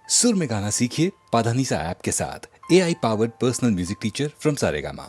सुर में गाना सीखिए पाधानीसा ऐप के साथ। AI powered personal music teacher from Saregama.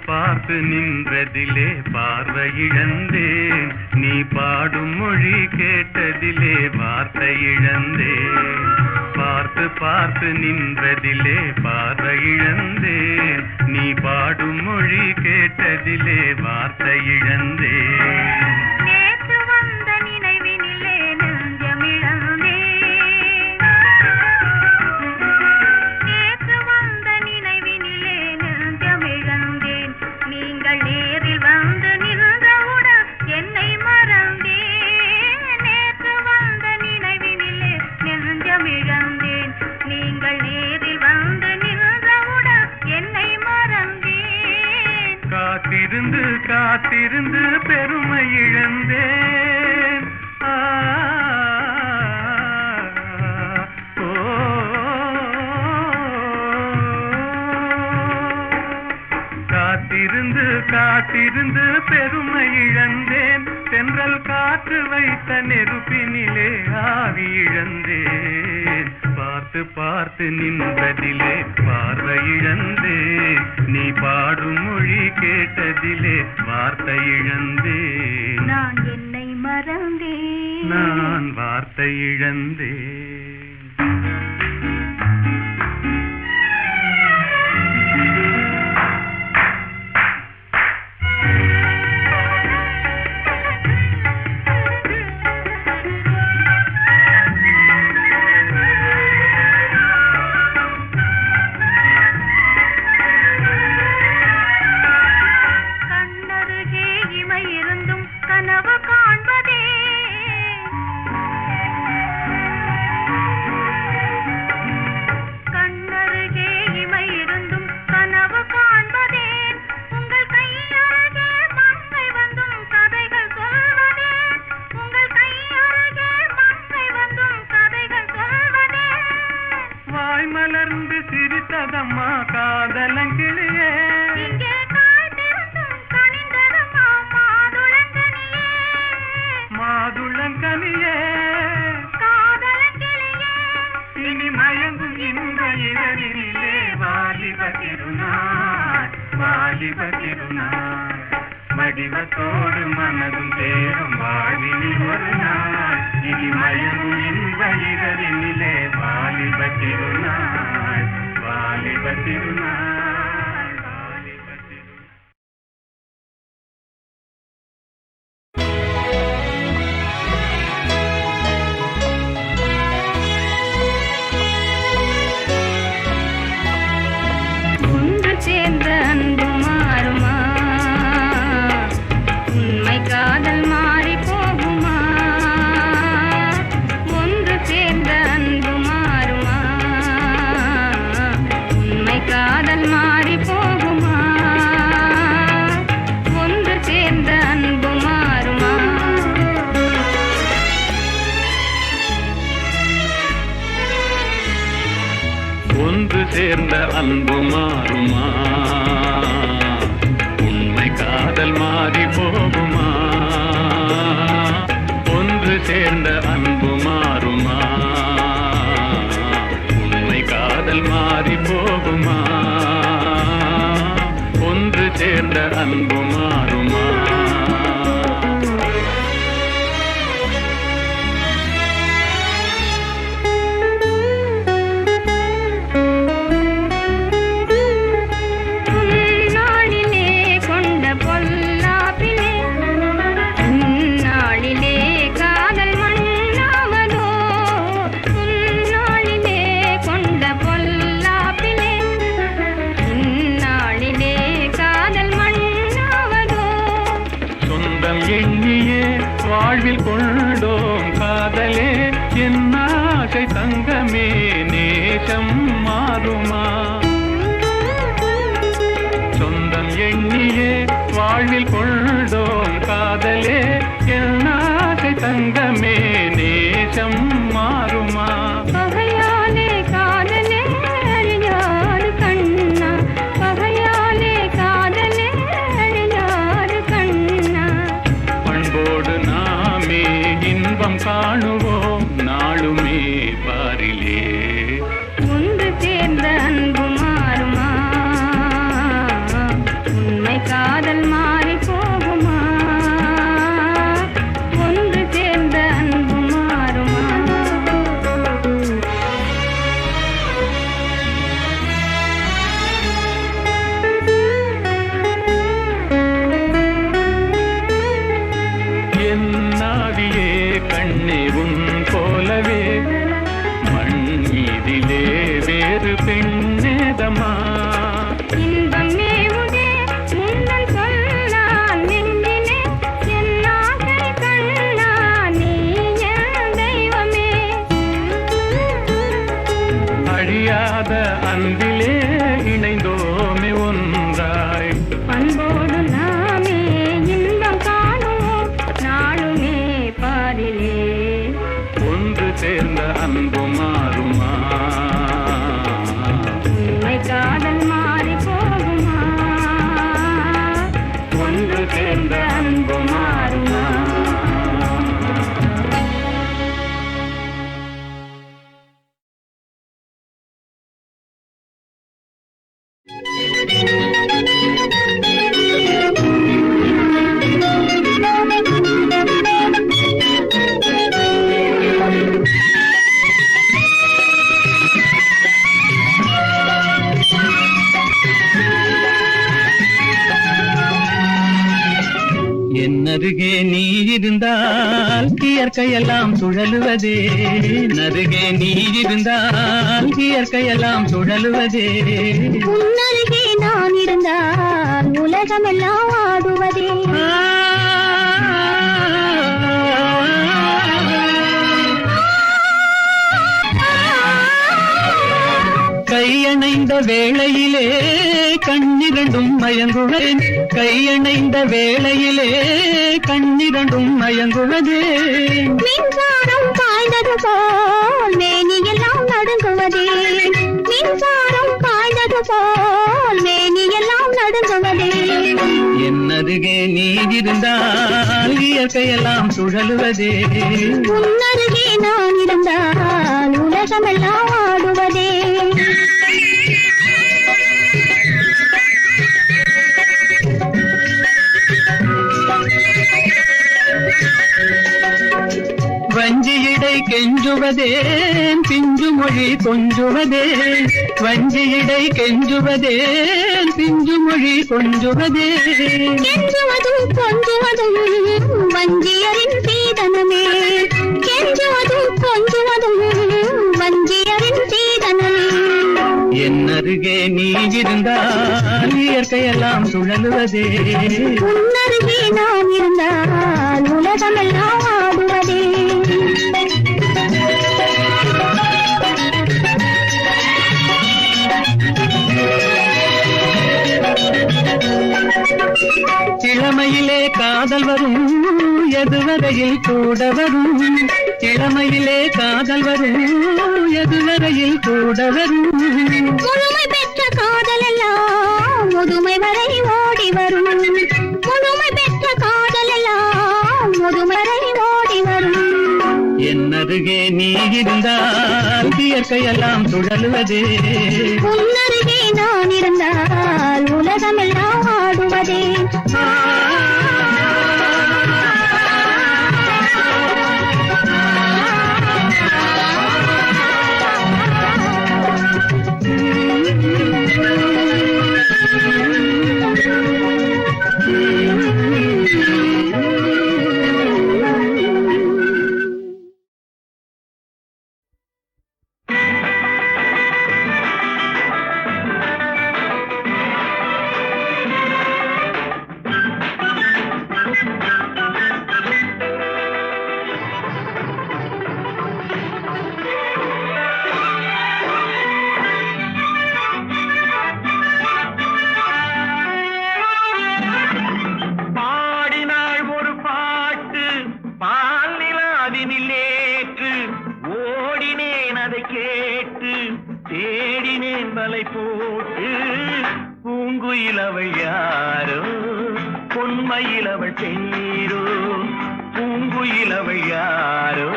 பார்த்து நின்றதிலே பார்வை இழந்தேன், நீ பாடும் மொழி கேட்டதிலே வார்த்தை இழந்தேன். பார்த்து பார்த்து நின்றதிலே பார்வை இழந்தேன், நீ பாடும் மொழி கேட்டதிலே வார்த்தை இழந்தேன். காத்திருந்து காத்திருந்து பெருமை இழந்தேன். காத்திருந்து காத்திருந்து பெருமை இழந்தேன், தென்றல் காற்று வைத்த நெருப்பினிலே ஆவி இழந்தேன். பார்த்து பார்த்து நின்றதிலே பார்வை இழந்தேன், நீ பாடும் மொழி கேட்டதிலே வார்த்தை இழந்தேன். நான் என்னை மறந்தேன், நான் வார்த்தை இழந்தேன். மலர்ந்து சிரித்ததம்மா காதலங்கிளியே, மாதுளங்கனியே, இனி மயங்கும் இந்த இரவினிலே வாலிப திருநாள், வாலிப திருநாள். வடிவத்தோடு மனதும் தேரும் வாழ்வினில் ஒரு நாள், இனி மயங்கும் இந்த இரவினிலே வாலிப திருநாள், வாலிப திருநாள், வாலிப திருநாள். ஒன்று சேர்ந்த அன்பு மாறுமா, உண்மை காதல் மாறி போகுமா? ஒன்று சேர்ந்த அன்பு மாறுமா, உண்மை காதல் மாறி போகுமா? ஒன்று சேர்ந்த அன்பு மாறுமா? ஒன்று சேர்ந்த அன்பு மாறுமா, உண்மை காதல் மாறி போகுமா? ஒன்று சேர்ந்த அன்பு மாறுமா, உண்மை காதல் மாறி போகுமா? ஒன்று சேர்ந்த அன்பு மாறுமா? நாளிலே கொண்ட பொல்லாப்பிலே எண்ணியே வாழ்வில் கொண்டோம் காதலே என் ஆசை தங்கமே நேசம் மாறுமா சொந்தம் எண்ணியே வாழ்வில் கொண்டோம் காதலே என் ஆசை தங்கமே நேசம் மாறுமா பகையாலே காதலே அழியாறு கண்ணா பகையாலே காதலே அழியாறு கண்ணா பண்போடு நாமே இன்பம் காணுவோம் நாளுமே பாரிலே ஒன்று சேர்ந்த அன்பு மாறுமா உண்மை காதல் மாறி போகுமா ஒன்று சேர்ந்த அன்பு மாறுமா என் நாவியே கண்ணே உன் போலவே மண் மீதிலே வேறு பெண்ணேதமா இன்பம் மேவுதே முந்தன் சொல்லால் நெஞ்சிலே என் ஆசை கண்ணா நீ என் தெய்வமே அழியாத அன்பிலே இணைந்தோமே ஒன்றாய் அன்போடு நாமே இன்பம் காணுவோம் நாளுமே பாரிலே ஒன்று சேர்ந்த அன்பு மாறுமா உண்மை காதல் மாறி போகுமா ஒன்று சேர்ந்த அன்பு மாறுமா என்னருகே நீ இருந்தால் இயற்கையெல்லாம் சுழலுவதே நருகே நீ இருந்தால் இயற்கையெல்லாம் சுழலுவதே உன்னருகே நான் இருந்தால் உலகமெல்லாம் ஆடுவதே கையணைந்த வேளையிலே கண்ணிரண்டும் மயங்குவேன் கையணைந்த வேளையிலே கண்ணிரண்டும் மயங்குவதே மின்சாரம் பாய்ந்தது போல் மேனியெல்லாம் நடுங்குவதே மின்சாரம் பாய்ந்தது போல் மேனியெல்லாம் நடுங்குவதே என்னருகே நீ இருந்தால் இயற்கையெல்லாம் சுழலுவதே உன்னருகே நான் இருந்தால் உலகமெல்லாம் ஆடுவதே வஞ்சியிடை கெஞ்சுவதேன் பிஞ்சு மொழி கொஞ்சுவதேன் வஞ்சியிடை கெஞ்சுவதேன் பிஞ்சு மொழி கொஞ்சுவதேன் கெஞ்சுவதும் கொஞ்சுவதும் வஞ்சியரின் சீதனமே கெஞ்சுவதும் கொஞ்சுவதும் வஞ்சியரின் சீதனமே என்னருகே நீ இருந்தால் இயற்கையெல்லாம் சுழலுவதே உன்னருகே நான் இருந்தால் உலகமெல்லாம் ஆடுவதே இளமையிலே காதல் வரும் எதுவரையில் கூட வரும் இளமையிலே காதல் வரும் எதுவரையில் கூட வரும் முழுமை பெற்ற காதல் எல்லாம் முதுமை வரை ஓடி வரும் முழுமை பெற்ற காதல் எல்லாம் முதுமை வரை ஓடி வரும் என்னருகே நீ இருந்தால் இயற்கையெல்லாம் சுழலுவதே உன்னருகே நான் இருந்தால் உலகமெல்லாம் ஆடுவதே வெண்ணிலாவினிலேற்று ஓடினேன் அதை கேட்டு தேடினேன் வலை போட்டு பூங்குயில் அவள் யாரோ பொன்மையில் அவள் பேரோ பூங்குயில் அவள் யாரோ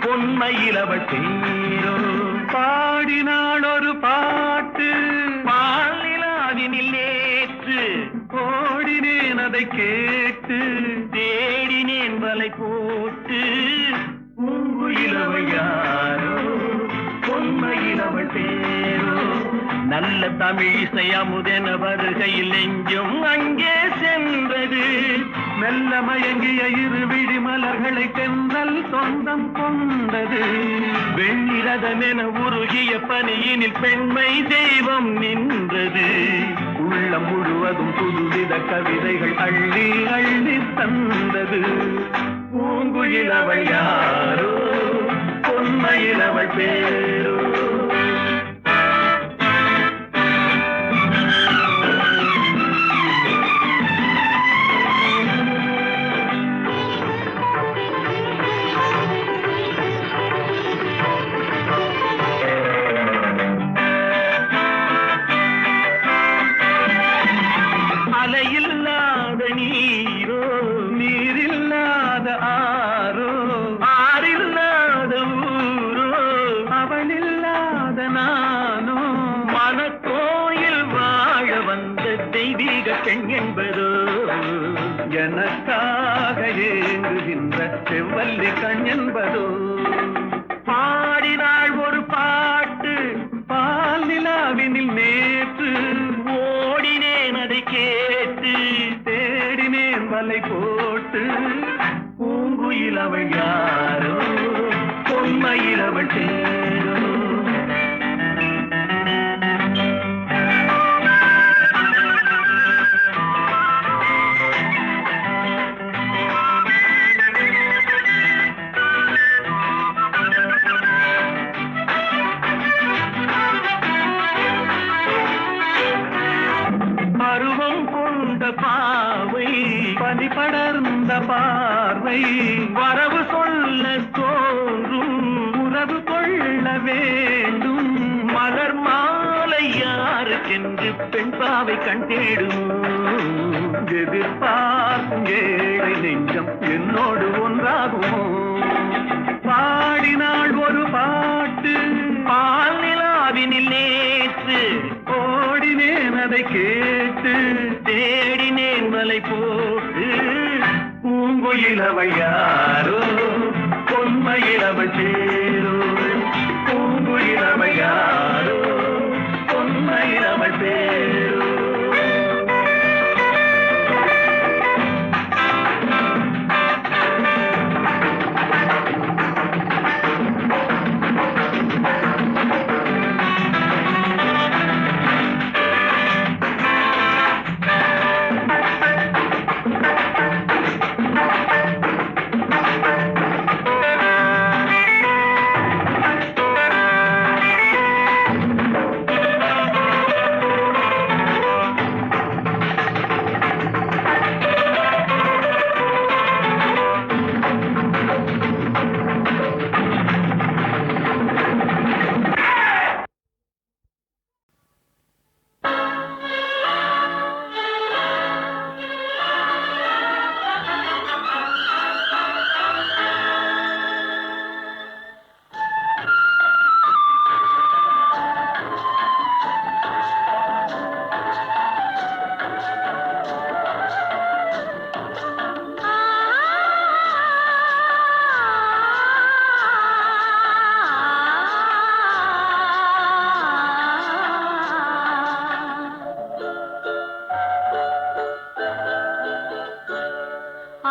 பொன்மையில் அவள் பேரோ பாடினாள் ஒரு பாட்டு பாலிலாவினில் நேற்று ஓடினேன் அதை கேட்டு தேடினேன் வலை போட்டு பூங்குயில் அவள் யாரோ பொன்மையில் அவள் பேரோ நல்ல தமிழ் இசை அமுதென வருகையில் நெஞ்சும் அங்கே சென்றது மெல்ல மயங்கிய இரு விழி மலர்களை தென்றல் சொந்தம் கொண்டது வெண்ணிரதமென உருகிய பனியினில் பெண்மை தெய்வம் நின்றது உள்ளம் முழுவதும் புதுவித கவிதைகள் அள்ளி அள்ளி தந்தது பூங்குயில் அவள் யாரோ பொன்மையில் அவள் பேரோ அலையில்லாத நீரோ நீரில்லாத ஆரோ ஆறில்லாத ஊரோ அவளில்லாத நானோ மனக்கோயில் வாழ வந்த தெய்வீக பெண் என்பதோ எனக்காக ஏங்குகின்ற செவ்வல்லி கண் என்பதோ பாடினாள் ஒரு பாட்டு பால் நிலாவினில் நேற்று ஓடினேன் அதை கேட்டு தேடினேன் வலை போட்டு பூங்குயில் அவள் யாரோ பொன்மையில் அவள் பேரோ பருவம் கொண்ட பாவை பனி படர்ந்த பார்வை வரவு சொல்ல தோன்றும் உறவு கொள்ள வேண்டும் மலர் மாலை யாருக்கென்று பெண் பாவை கண் தேடும் எதிர்பார்க்கும் ஏழை நெஞ்சம் என்னோடு ஒன்றாகுமோ பாடினாள் ஒரு பாட்டு பால் நிலாவினில் நேற்று ஓடினேன் அதை கேட்டு தேடினேன் வலை போட்டு பூங்குயில் அவள் யாரோ பொன்மையில் அவள் பேரோ பூங்குயில் அவள் யாரோ பொன்மையில் அவள் பேரோ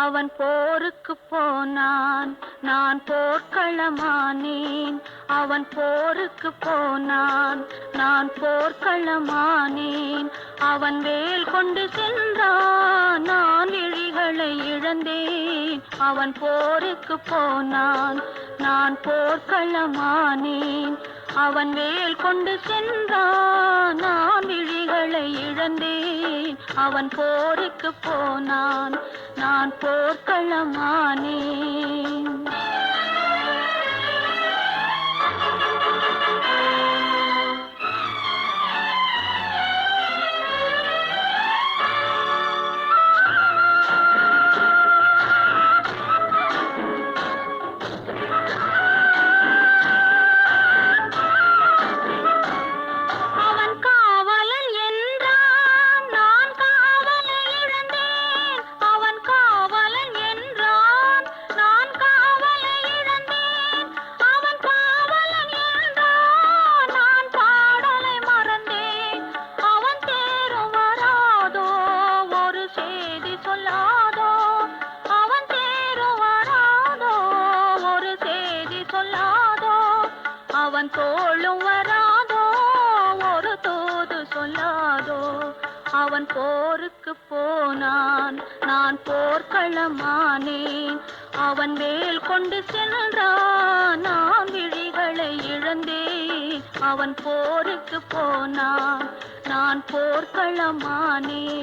அவன் போருக்கு போனான் நான் போர்க்களமானேன் அவன் போருக்கு போனான் நான் போர்க்களமானேன் அவன் வேல் கொண்டு சென்றான் நான் விழிகளை இழந்தேன் அவன் போருக்கு போனான் நான் போர்க்களமானேன் அவன் வேல் கொண்டு சென்றான் நான் விழிகளை இழந்தேன் அவன் போருக்கு போனான் நான் போர்க்களமானேன் நான் போர்க்களமானேன். அவன் வேல் கொண்டு சென்றான், நான் விழிகளை இழந்தேன். அவன் போருக்கு போனான், நான் போர்க்களமானேன்.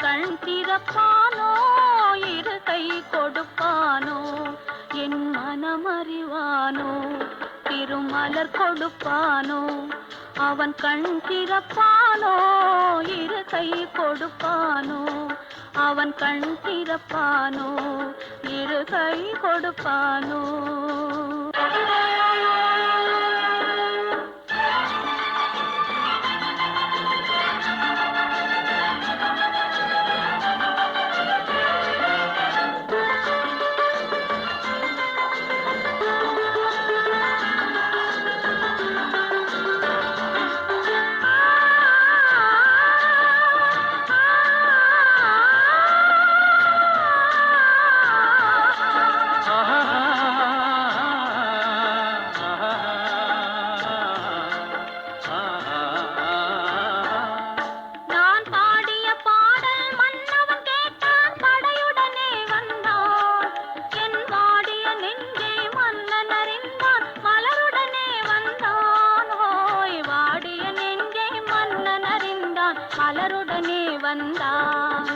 கண் திறப்பானோ, இரு கை கொடுப்பானோ, என் மனமறிவானோ, திருமலர் கொடுப்பானோ. அவன் கண் திறப்பானோ, இரு கை கொடுப்பானோ, அவன் கண் திறப்பானோ, இரு கை கொடுப்பானோ. மலருடனே வந்தான்.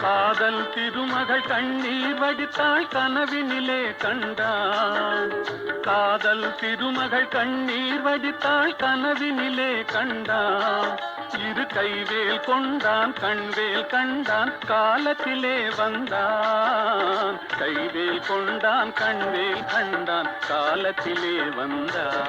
காதல் திருமகள் கண்ணீர் வடித்தாள் கனவினிலே கண்டான். காதல் திருமகள் கண்ணீர் வடித்தாள் கனவினிலே கண்டான். இரு கைவேல் கொண்டான், கண்வேல் கண்டான், காலத்திலே வந்தான். கைவேல் கொண்டான், கண்வேல் கண்டான், காலத்திலே வந்தான்.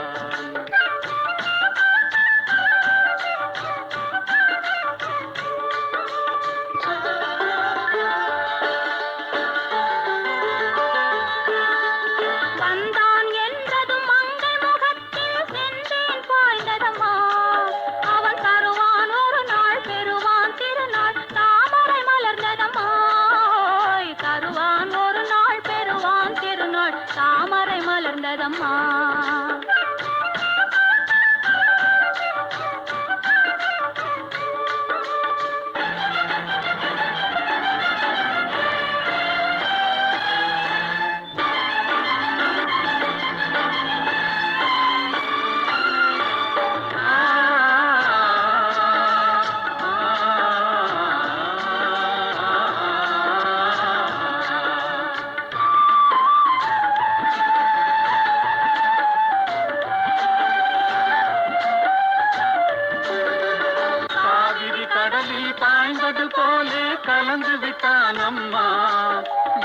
மலர்ந்ததம்மா. பாய்ந்தது போலே கலந்து விட்டான் அம்மா.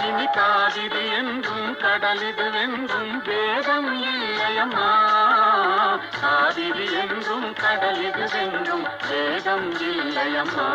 இனி காவிரி என்றும் கடலிது வென்றும் வேதம் இல்லையம்மா. காவிரி என்றும் கடலிது வென்றும் வேதம் இல்லையம்மா.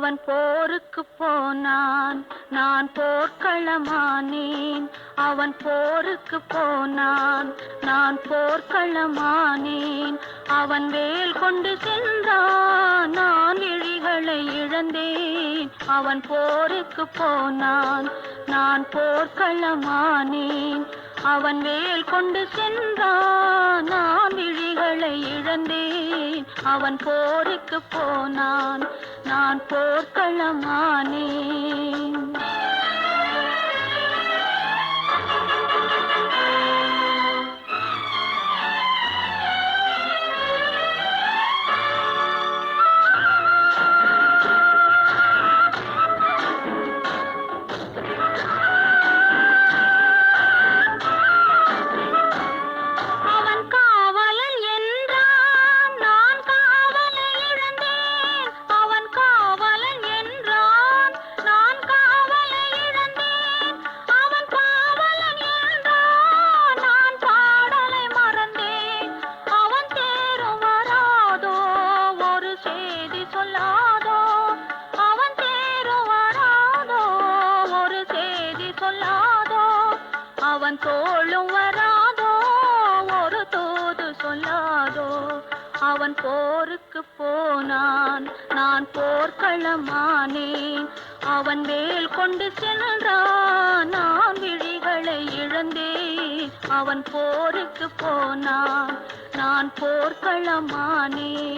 அவன் போருக்கு போனான், நான் போர்க்களமானேன். அவன் போருக்கு போனான், நான் போர்க்களமானேன். அவன் வேல் கொண்டு சென்றான், நான் விழிகளை இழந்தேன். அவன் போருக்கு போனான், நான் போர்க்களமானேன். அவன் வேல் கொண்டு சென்றான், நான் விழிகளை இழந்தேன். அவன் போருக்கு போனான், நான் போர்க்களமானேன். அவன் தோளும் வராதோ, ஒரு தூது சொல்லாதோ. அவன் போருக்கு போனான், நான் போர்க்களமானேன். அவன் வேல் கொண்டு சென்றான், நான் விழிகளை இழந்தேன். அவன் போருக்கு போனான், நான் போர்க்களமானேன்.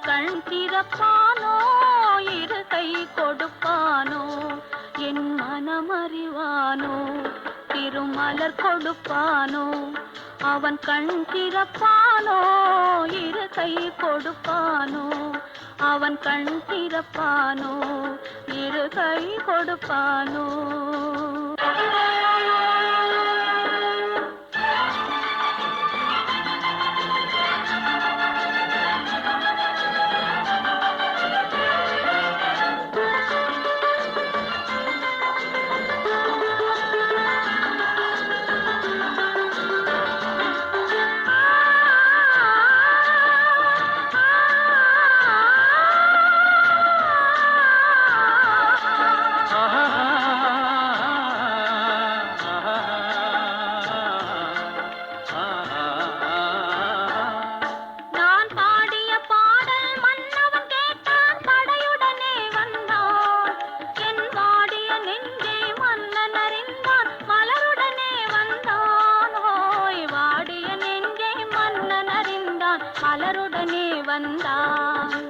கண் திறப்பானோ, இரு கை கொடுப்பானோ, என் மனமறிவானோ, திருமலர் கொடுப்பானோ. அவன் கண் திறப்பானோ, இரு கை கொடுப்பானோ. அவன் கண் திறப்பானோ, இரு கை கொடுப்பானோ. மலருடனே வந்தான்.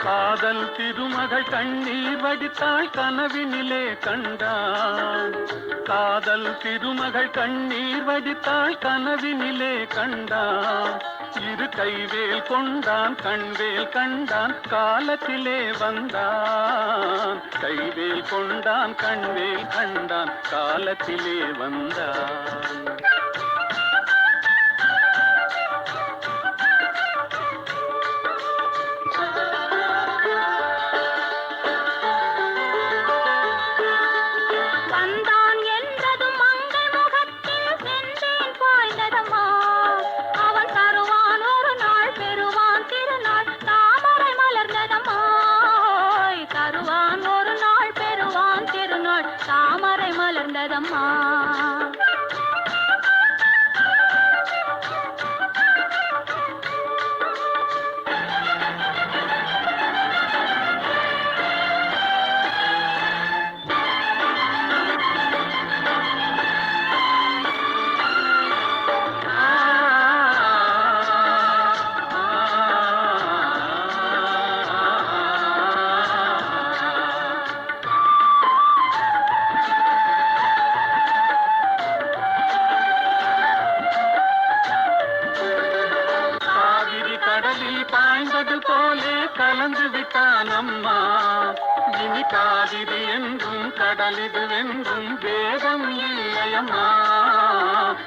காதல் திருமகள் கண்ணீர் வடித்தாள், கனவினிலே கண்டான். காதல் திருமகள் கண்ணீர் வடித்தாள், கனவினிலே கண்டான். இரு கைவேல் கொண்டான், கண்வேல் கண்டான், காலத்திலே வந்தான். கைவேல் கொண்டான், கண்வேல் கண்டான், காலத்திலே வந்தான். தாமரை மலர்ந்ததம்மா. காய்ந்தது போலே கலந்து விட்டானம்மா. இனி காவிரி என்றும் கடலிது என்றும் வேதம் இல்லையம்மா.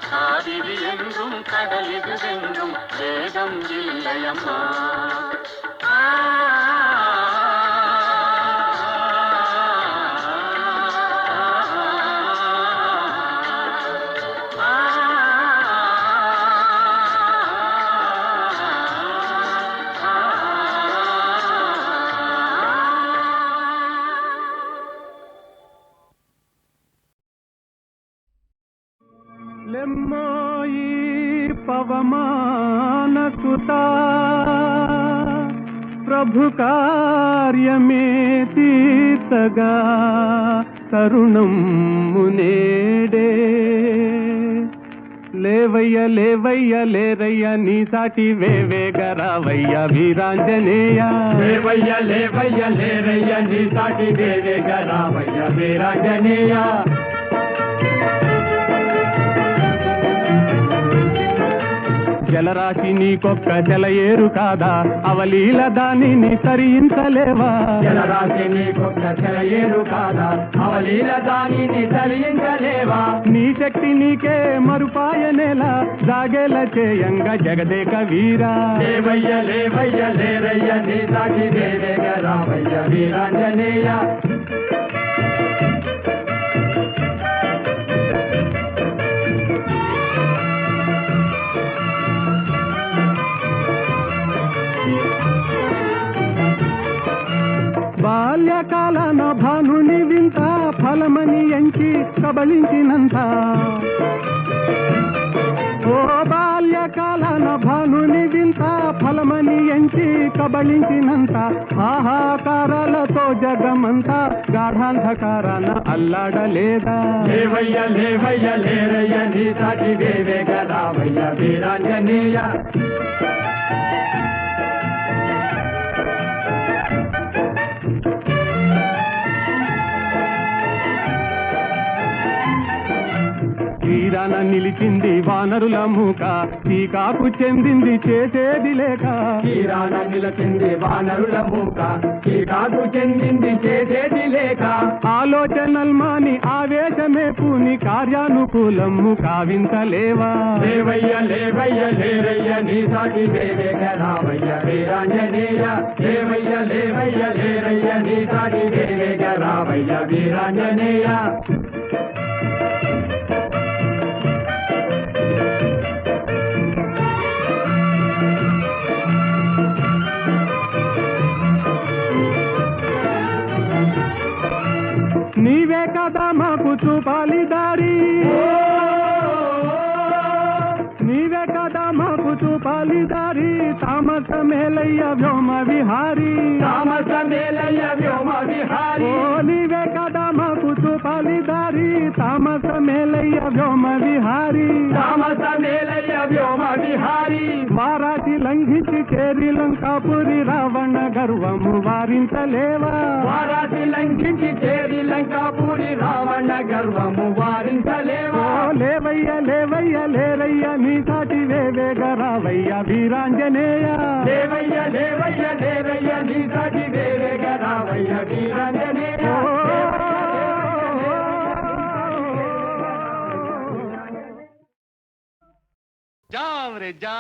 காவிரி என்றும் கடலிது என்றும் வேதம் இல்லையம்மா. లెమ్మోయి పవమానసుతా ప్రభు కార్యమే తీర్చగా తరుణం మునేడే. లేవయ్య లేవయ్య లేరయ్య నీ సాటి వేవేగరావయ్య వీరాంజనేయ. లేవయ్య లేవయ్య లేరయ్య నీ సాటి వేవేగరావయ్య వీరాంజనేయ. జలరాశి నీకొక్క జలయేరు కాదా, అవలీల దానిని తరించలేవా. జలరాశి నీకొక్క జలయేరు కాదా, అవలీల దానిని తరించలేవా. నీ శక్తి నీకే మరుపాయనేలా జాగేల చేయంగ జగదేక వీరా. లేవయ్య లేవయ్య లేరయ్య నీ సాటి వేవేగరావయ్య వీరాంజనేయ. బాల్యకాలన భానుని వింత ఫలమని ఎంచి కబళించినంత. ఓ బాల్యకాలన భానుని వింత ఫలమని ఎంచి కబళించినంత. ఆహాకారాలతో జగమంతా గాఢాంధకారాన అల్లాడలేదా. లేవయ్య లేవయ్య లేరయ్య నీ సాటి వేవేగరావయ్య వీరాంజనేయ. తీరాన నిలిచింది వానరుల మూక, టీకాకు చెందింది చేసేది లేక. తీరాన నిలిచింది వానరుల మూక, టీకాకు చెందింది చేసేది లేక. ఆలోచనల్మాని ఆవేశమే పూని కార్యానుకూలము కావించలేవా. లేవయ్య లేవయ్య లేరయ్య నీ సాటి వేవేగరావయ్య వీరాంజనేయ. లేవయ్య లేవయ్య లేరయ్య నీ సాటి వేవేగరావయ్య వీరాంజనేయ. నీవే కదా మాకు చూపాలి దారి, నీవే కదా మాకు చూపాలి దారి. తామస మేలయ్య వ్యోమ విహారీ, తామస మేలయ్య వ్యోమ విహారీ. ఓ నీవే కదా మాకు చూపాలి దారి, తామస మేలయ్య వ్యోమ విహారీ, తామస మేలయ్య వ్యోమ విహారీ. వారాసి లంఘించి చేరి లంకాపురి రావణ గర్వము వారించలేవా. వారాసి లంఘించి చేరి లంకాపురి రావణ గర్వము వారించలేవా. లేవయ్య లేవయ్య లేరయ్య నీ సాటి వేవేగరావయ్య వీరాంజనేయ. లేవయ్య లేవయ్య లేరయ్య నీ సాటి వేవేగరావయ్య వీరాంజనేయ. जावरे जा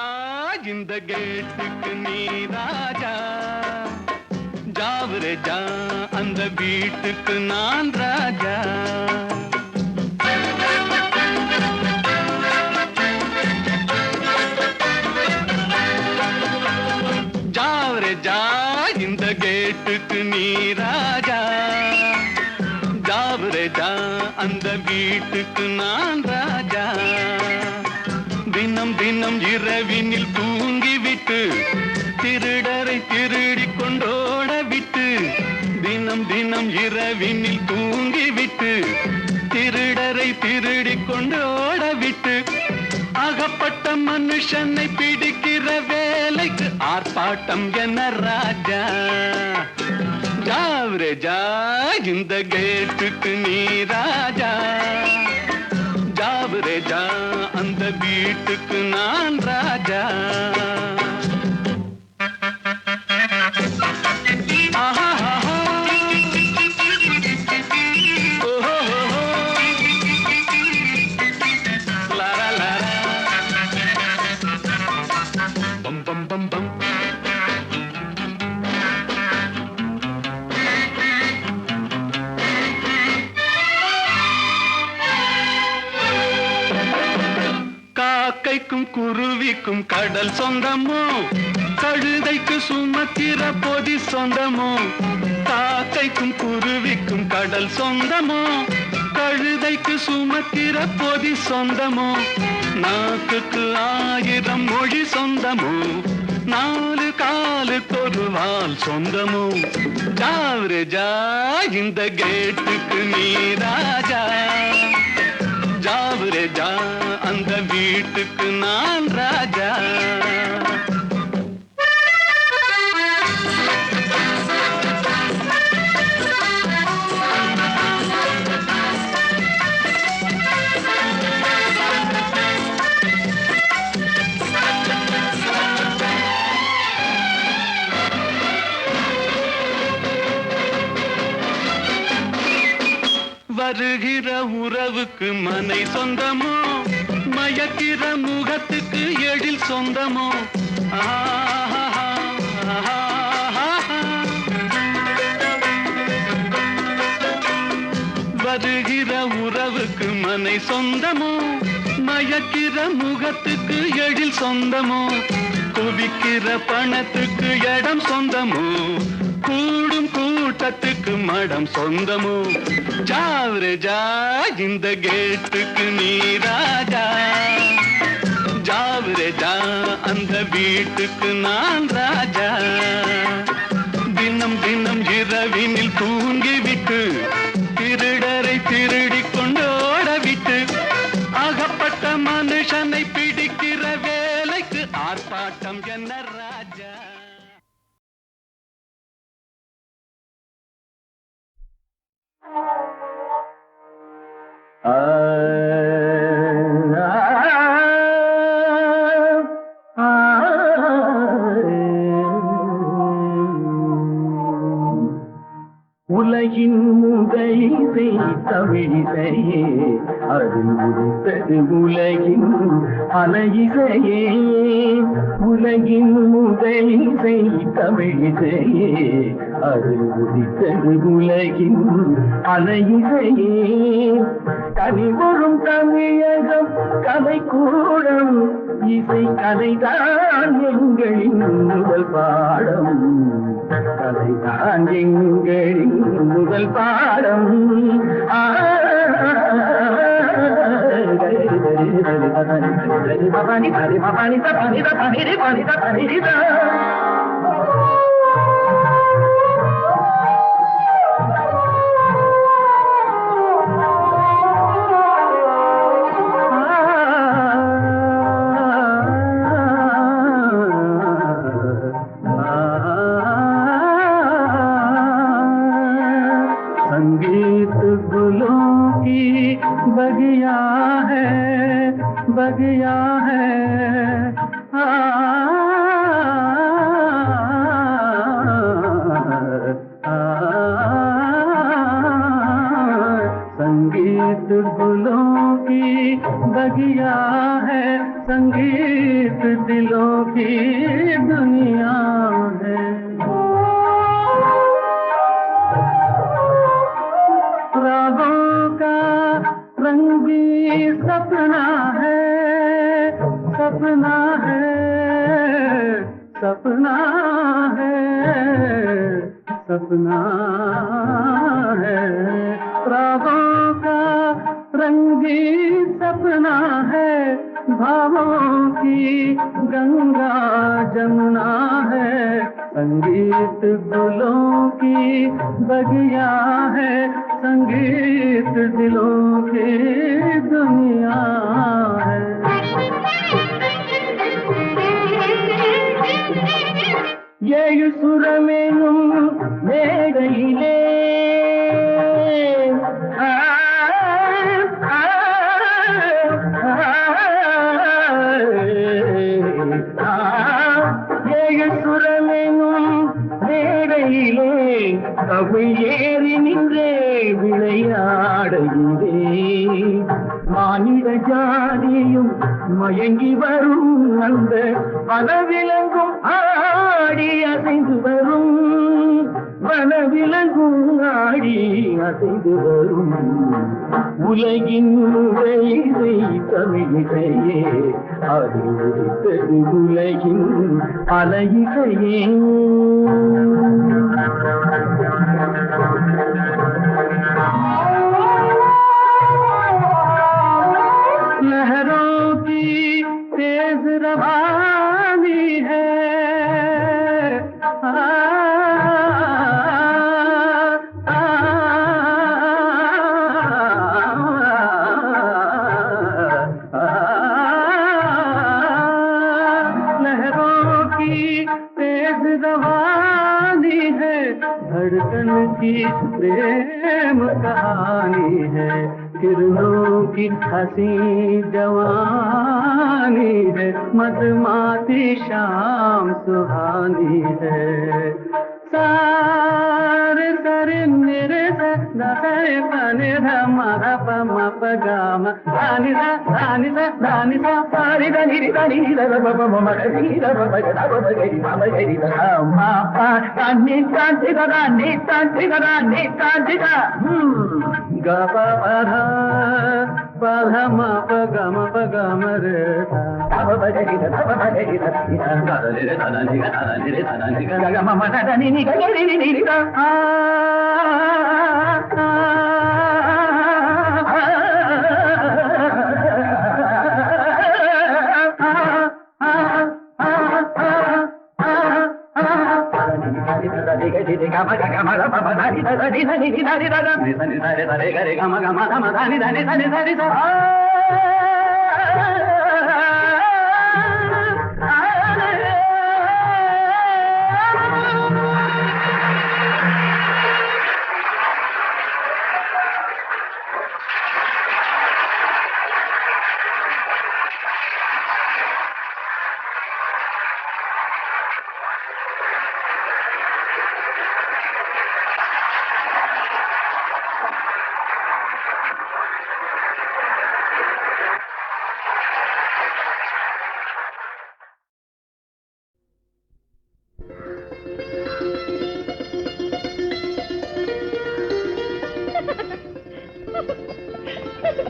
जिंद गेट नी राजा, जावरे जा अंद बीट नान राजा. जावरे जा जिंद गेट नी राजा, जावरे जा अंद बीट नान राजा. தினம் தினம் இரவினில் தூங்கி விட்டு திருடரை திருடி கொண்டோட விட்டு. தினம் தினம் இரவினில் தூங்கி விட்டு திருடரை திருடி கொண்டோட விட்டு. அகப்பட்ட மனுஷனை பிடிக்கிற வேலைக்கு ஆர்ப்பாட்டம் என்ன ராஜா. ஜாவரே ஜா இந்த கேட்டுக்கு நீ ராஜா, जावरे जा अंद बीट नान राजा. குருவிக்கும் கடல் சொந்தமோ கழுதைக்கு சுமக்கிற பொதி சொந்தமோ காக்கைக்கும் குருவிக்கும் கடல் சொந்தமோ கழுதைக்கு சுமக்கிற பொதி சொந்தமோ நாக்குக்கு 1000 மொழி சொந்தமோ 4 காலுக்கொரு வால் சொந்தமோ ஜாவரே ஜா இந்த கேட்டுக்கு நீ ராஜா ஜாவரே ஜா அந்த வீட்டுக்கு நான் ராஜா வருகிற உறவுக்கு மனை சொந்தமோ மயக்கிற முகத்துக்கு எழில் சொந்தமோ வருகிற உறவுக்கு மனை சொந்தமோ மயக்கிற முகத்துக்கு எழில் சொந்தமோ குவிக்கிற பணத்துக்கு இடம் சொந்தமோ கூடும் கூட்டத்துக்கு மடம் சொந்தமோ ஜாவரே ஜா இந்த கேட்டுக்கு நீ ராஜா ஜாவரே ஜா அந்த வீட்டுக்கு நான் ராஜா தினம் தினம் இரவினில் தூங்கிவிட்டு திருடரை திருடிக் கொண்டோட விட்டு அகப்பட்ட மனுஷனை பிடிக்கிற வேலைக்கு ஆர்ப்பாட்டம் என்ன ராஜா உலகின் முதலிசை தமிழிசையே அதில் உதித்தது உலகின் அலையிசையே உலகின் முதலிசை தமிழிசையே அதில் உதித்தது உலகின் அலையிசையே கனிவரும் தமிழகம் கலைக்கூடம் இசை கலைதான் எங்களின் முதல் பாடம் கலைதான் எங்களின் முதல் பாடம் बगिया है संगीत गुलों की बगिया है संगीत दिलों की दुनिया है रागों का रंगी सपना है सपना है सपना है सपना है रागों का रंगी सपना है भावों की गंगा जमुना है संगीत गुलों की बगिया है संगीत दिलों की दुनिया है ஏழு சுரமேனும் மேடையிலே ஏழு சுரமேனும் மேடையிலே கவிழ் ஏறி நின்றே விளையாடையிலே மானிட ஜாதியும் மயங்கி வரும் அந்த பலவிலங்கும் ஆடி அசைந்து வரும் வனவி விலகும் நாடி அசைந்து வரும் உலகின் இசை தமிழிசையே அது ஒலித்தது உலகின் பல இசையே लहरों की तेज रवानी है लहरों की तेज रवानी है धड़कन की प्रेम कहानी है किरणों की हंसी जवानी है मदमाती शाम सुहानी है सारे सारे मेरे सारे पाने हमारा पमा पगाम दानी सा सारी दानी दानी बाबा ममा दानी बाबा गरी मामा गरी मापा दानी कांति का गपा पधा मा पगम रे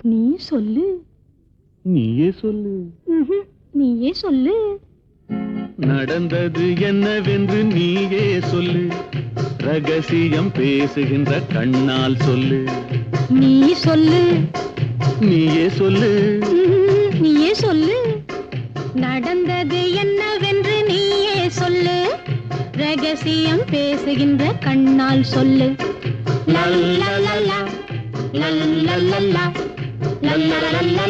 நீ சொல்லு. நீயே சொல்லு. நீயே சொல்லு. நடந்தது என்னவென்று நீயே சொல்லு. ரகசியம் பேசுகின்ற கண்ணால் சொல்லு. நீ சொல்லு. நீயே சொல்லு. நீயே சொல்லு. நடந்தது என்னவென்று நீயே சொல்லு. ரகசியம் பேசுகின்ற கண்ணால் சொல்லு. லல்லலலா லல்லலலா லல்லலலலா.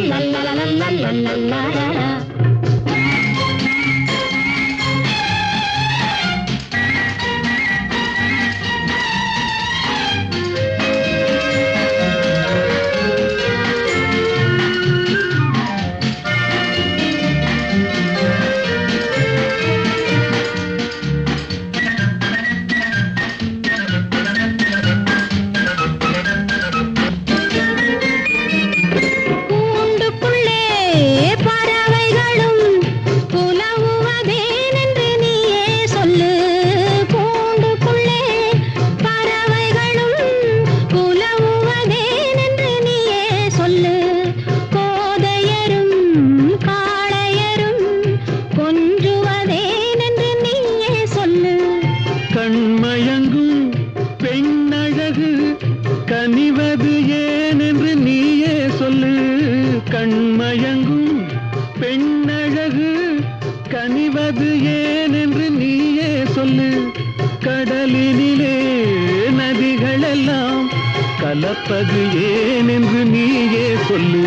கலப்பது ஏன் என்று நீயே சொல்லு.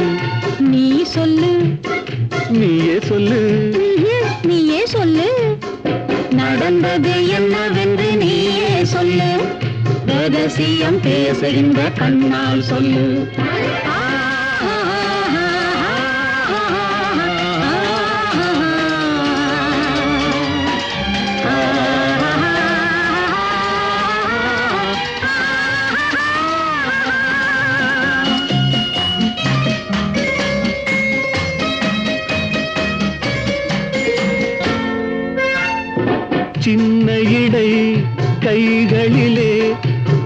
நீ சொல்லு. நீயே சொல்லு. நீயே சொல்லு. நடந்தது என்னவென்று நீயே சொல்லு. ரகசியம் பேசுகின்ற கண்ணால் சொல்லு. சின்ன இடை கைகளிலே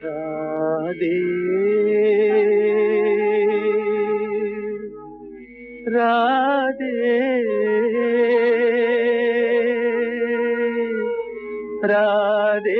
ராதே ராதே ராதே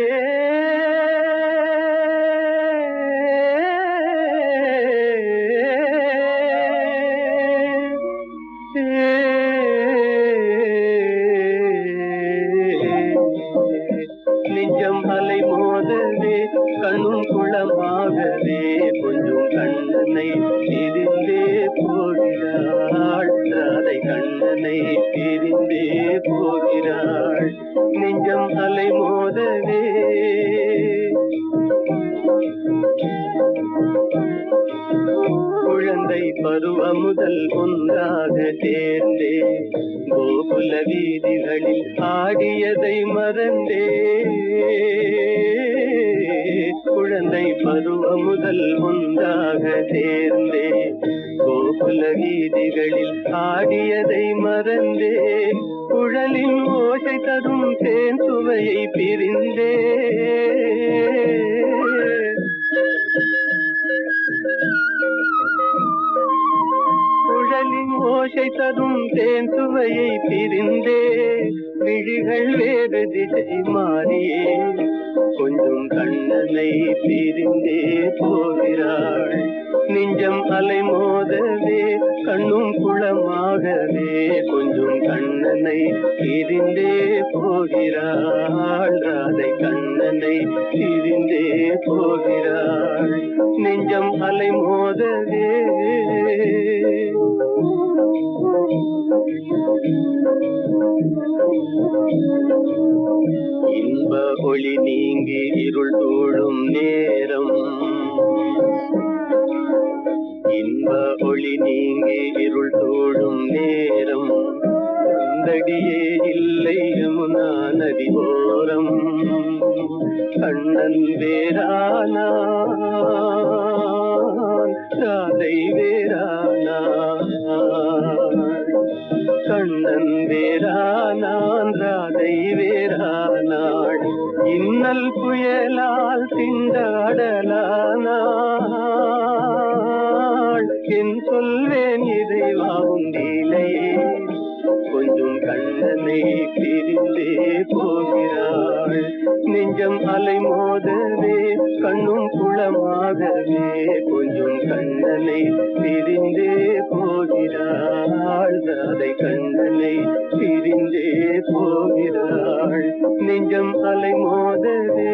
நெஞ்சம் அலை மோதவே கண்ணும் குளமாகவே கொஞ்சம் கண்ணனை பிரிந்தே போகிறாள் ராதை கண்ணனை பிரிந்தே போகிறாள் நெஞ்சம் அலை மோதவே குழந்தை பருவம் முதல் ஒன்றாக சேர்ந்தே கோகுல வீதிகளில் ஆடியதை மறந்தே குழந்தை பருவம் முதல் ஒன்றாக சேர்ந்தே கோகுல வீதிகளில் ஆடியதை மறந்தே குழலின் ஓசை தரும் தேன் சுவையை பிரிந்தே குழலின் ஓசை தரும் தேன் சுவையை பிரிந்தே விழிகள் வேறு திசை மாறியே கொஞ்சம் கண்ணனை பிரிந்தே போகிறாள் நெஞ்சம் அலை மோதவே கண்ணும் குளமாகவே கொஞ்சம் கண்ணனை பிரிந்தே போகிறாள் ராதை கண்ணனை பிரிந்தே போகிறாள் நெஞ்சம் அலை மோதவே இன்ப ஒளி நீங்கி இருள் சூழும் நேரம் இன்ப ஒளி நீங்கி இருள் சூழும் நேரம் கண்டடியே இல்லை யமுனா நதி ஓரம் கண்ணன் வேறானா ராதை வேறானா கண்ணன் வேறானான் ராதை வேறானாள் இன்னல் புயலால் திண்டாடலானாள் என் சொல்வேன் இறைவா உண்டிலையே கொஞ்சம் கண்ணனை பிரிந்தே போகிறாள் நெஞ்சம் அலை மோதவே கண்ணும் குளமாகவே கொஞ்சம் கண்ணனை பிரிந்தே போகிறாள் ராதை கண்ணனை பிரிந்தே போகிறாள் நெஞ்சம் அலை மோதவே